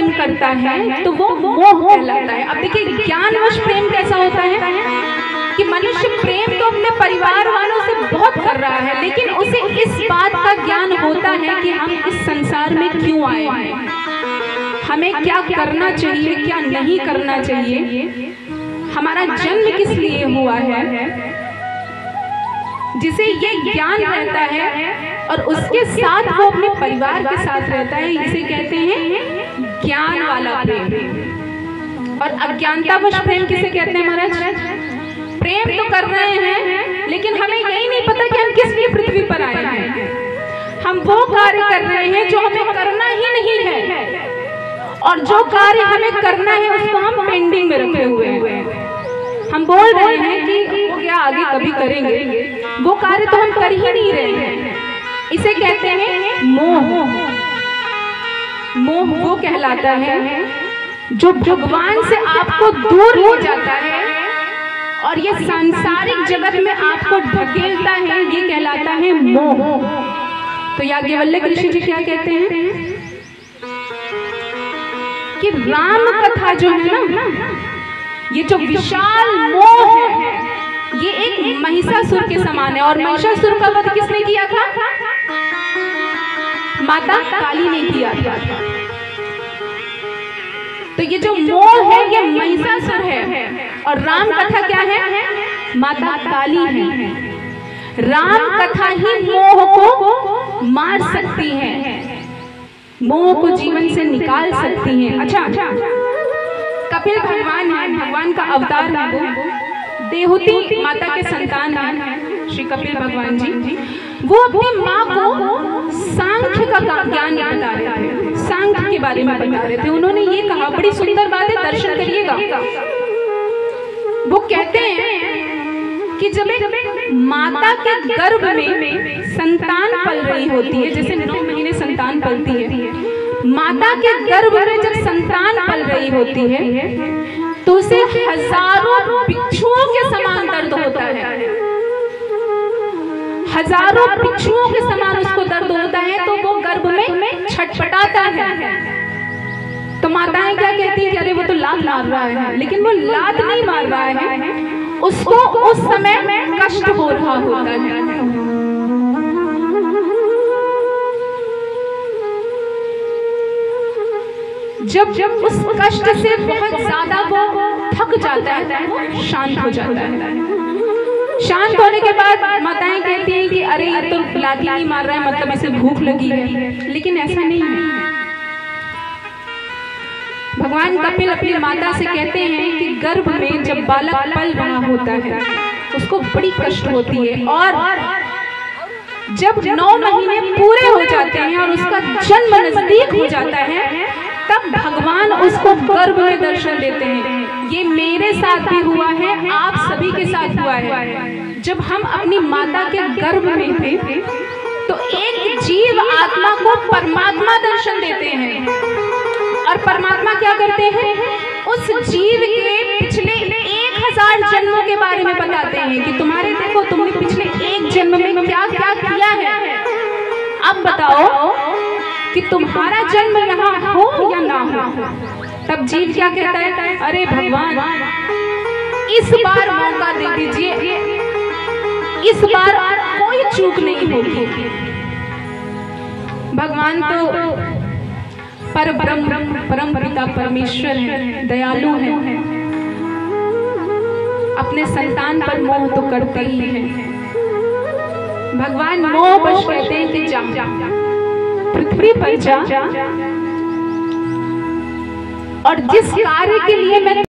प्रेम करता है तो वो मोह कहलाता है। अब देखिए ज्ञानवश प्रेम कैसा होता है कि मनुष्य प्रेम तो अपने परिवार वालों से बहुत कर रहा है, लेकिन उसे इस बात का ज्ञान होता है कि हम इस संसार में क्यों आए हैं, हमें क्या करना चाहिए, क्या नहीं करना चाहिए, हमारा जन्म किस लिए हुआ है, जिसे ये ज्ञान रहता है और उसके साथ वो अपने परिवार के साथ रहता है, इसे कहते हैं ज्ञान वाला प्रेम। और अज्ञानतावश प्रेम किसे कहते हैं महाराज? प्रेम तो कर रहे हैं लेकिन हमें यही नहीं पता कि हम किस लिए पृथ्वी पर आए हैं, हम वो कार्य कर रहे हैं जो हमें करना ही नहीं है, और जो कार्य हमें करना है उसको हम पेंडिंग में रखे हुए हैं। हम बोल रहे हैं कि वो क्या आगे कभी करेंगे, वो कार्य तो हम कर ही नहीं रहे हैं। इसे कहते हैं मोह। मोह वो कहलाता है जो भगवान से आपको दूर ले जाता है और ये सांसारिक जगत में आपको ढकेलता है, ये कहलाता है मोह। तो याज्ञवल्क्य ऋषि जी क्या कहते हैं कि राम कथा जो है ना, ये जो विशाल मोह है, ये एक महिषासुर के समान है। और महिषासुर का वध किसने किया था? माता काली ने किया था। तो ये जो मोह है ये महिषासुर है, और राम कथा क्या है? माता काली है। राम कथा ही मोह को मार सकती है, मोह को जीवन से निकाल सकती है। अच्छा, कपिल भगवान है, भगवान का अवतार है, वो देवहूति माता के संतान हैं श्री कपिल भगवान जी। वो अपनी माँ को सांख्य का ज्ञान बता रहे थे, सांख्य के बारे में बता रहे थे। उन्होंने ये कहा, बड़ी सुंदर बात है, दर्शन करिएगा। वो कहते हैं कि जब एक माता के गर्भ में संतान पल रही होती है, जैसे 9 महीने संतान पलती है, माता के गर्भ में जब संतान पल रही होती है तो उसे हजारों बिच्छुओं के समान दर्द होता है, हजारों बिच्छुओं के समान उसको दर्द होता है। तो वो गर्भ में छटपटाता है। तो माताएं क्या कहती हैं कि अरे वो तो लात मार रहा है, लेकिन वो लात नहीं मार रहा है, उसको उस समय कष्ट हो रहा होता है। जब उस कष्ट से बहुत ज्यादा वो थक जाता है, वो शांत हो जाता है। शांत होने के बाद माताएं कहती हैं कि अरे ये तो लाठी नहीं मार रहा है, मतलब इसे भूख लगी है, लेकिन ऐसा नहीं है। भगवान कपिल अपनी माता से कहते हैं कि गर्भ में जब बालक पल रहा होता है उसको बड़ी कष्ट होती है, और जब 9 महीने पूरे हो जाते हैं और उसका जन्म नजदीक हो जाता है, तब भगवान उसको गर्भ में दर्शन देते हैं। ये मेरे साथ भी हुआ है, आप सभी के साथ हुआ है। जब हम अपनी माता के गर्भ में थे तो एक जीव आत्मा को परमात्मा दर्शन देते हैं, और परमात्मा क्या करते हैं? उस जीव के पिछले 1000 जन्मों के बारे में बताते हैं कि तुम्हारे देखो तुमने पिछले एक जन्म में क्या क्या किया है, अब बताओ कि तुम्हारा जन्म यहाँ हो या ना हो। तब जीव क्या कहता है? अरे भगवान, इस बार मौका दे दीजिए, इस बार कोई चूक नहीं होगी। भगवान तो परम पिता परमेश्वर है, दयालु है, अपने संतान पर मोह तो करते ही है। भगवान मोह बस कहते हैं कि जा पृथ्वी पर जा, और जिस कार्य के लिए मैं